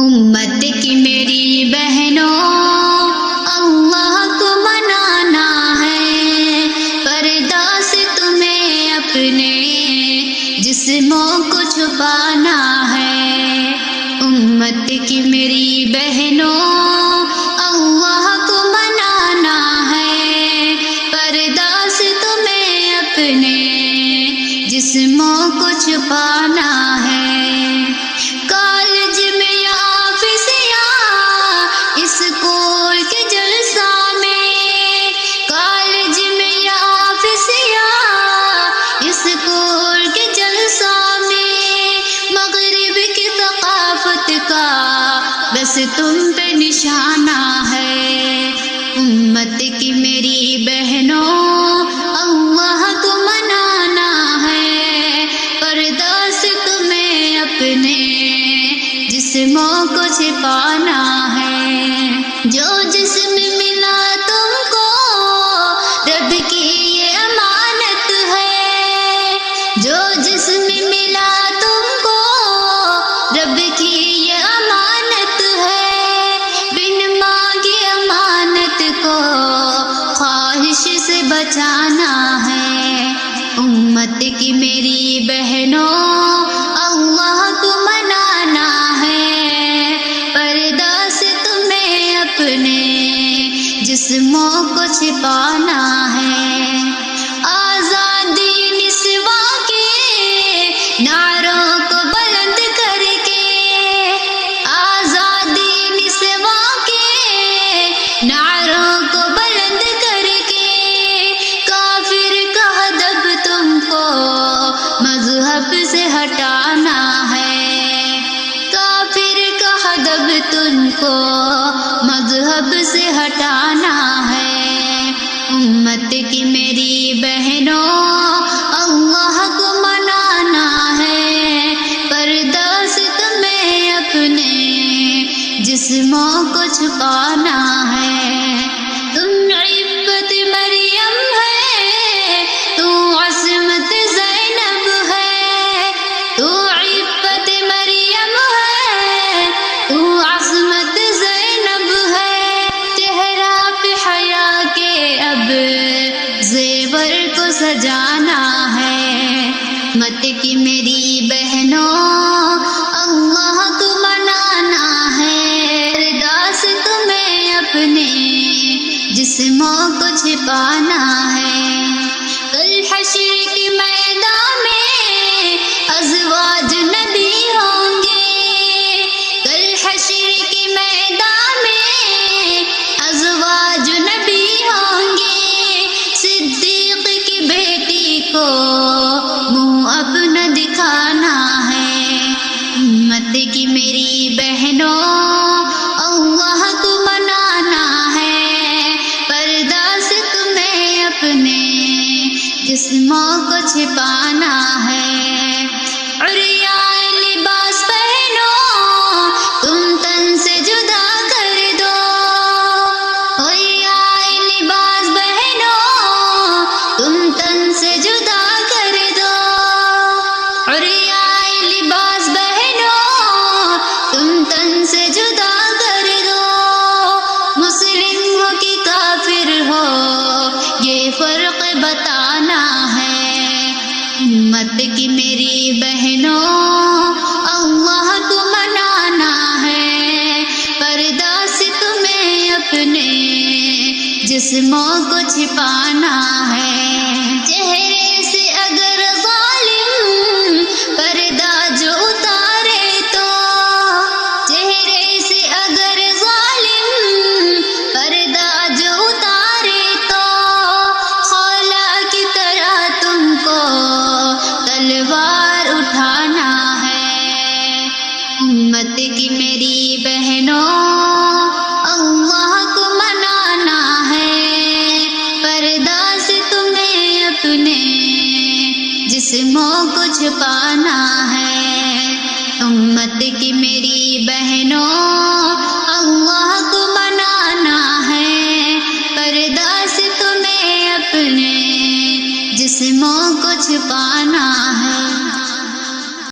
امت کی میری بہنوں اللہ کو منانا ہے، پردہ سے تمہیں اپنے جسموں کو چھپانا ہے۔ امت کی میری بہنوں اللہ کو منانا ہے، پردہ سے تمہیں اپنے جسموں کو چھپانا ہے۔ کالج میں یا آفس یا اسکول کے جلسہ میں، کالج میں یا آفس یا اسکول کے جلسہ میں، مغرب کی ثقافت کا بس تم پہ نشانہ ہے۔ امت کی میری بہنوں اللہ کو منانا ہے، پردہ سے تمہیں اپنے جسموں کو چھپانا ہے۔ جو جسم ملا تم کو رب کی یہ امانت ہے، جو جسم ملا تم کو رب کی یہ امانت ہے، بن مانگی امانت کو خواہش سے بچانا ہے۔ امت کی میری بہنوں اللہ کو منانا ہے، پردہ سے تمہیں اپنے جسموں کو چھپانا ہے۔ آزادی نسواں کے نعروں کو بلند کر کے، آزادی نسواں کے نعروں کو بلند کر کے، کافر کا ادب تم کو مذہب سے ہٹانا ہے، کافر کا ادب تم کو مذہب سے ہٹانا ہے۔ امت کی میری بہنوں اللہ کو منانا ہے، پردہ سے تمہیں اپنے جسموں کو چھپانا ہے۔ تم عفت مریم ہے، تو عصمت زینب ہے، تو عفت مریم ہے، تو عصمت زینب ہے، چہرہ پہ حیا کے اب زیور کو سجانا ہے۔ مت کی میری بہنوں اللہ کو منانا ہے، پردہ سے تمہیں اپنے جسموں کو چھپانا ہے۔ کل حشر کے میدان میں ازواج نبی ہوں گے، کل حشر کے میدان میں ازواج نبی ہوں گے، صدیق کی بیٹی کو منہ اپنا دکھانا ہے۔ امت کی میری بہنوں اللہ کو منانا ہے، پردہ سے تمہیں اپنے جسموں کو چھپانا ہے۔ عریان لباس پہنو تم تن سے جدا کر دو، عریان لباس پہنو تم تن سے جدا کر دو، عریان لباس پہنو تم تن سے جدا کر دو، مسلم ہو کہ کافر ہو یہ فرق بتانا ہے۔ امت کی میری بہنوں اللہ کو منانا ہے، پردہ سے تمہیں اپنے جسموں کو چھپانا ہے۔ چہرے سے اگر ظالم پردہ جو اتارے تو، چہرے سے اگر ظالم پردہ جو اتارے تو، خولا کی طرح تم کو تلوار اٹھانا ہے۔ امت کی میری بہنوں اللہ کو منانا ہے، پردہ سے تمہیں اپنے جسموں کو چھپانا ہے۔ امت کی میری بہنوں اللہ کو منانا ہے، پردہ سے تمہیں اپنے جسموں کو چھپانا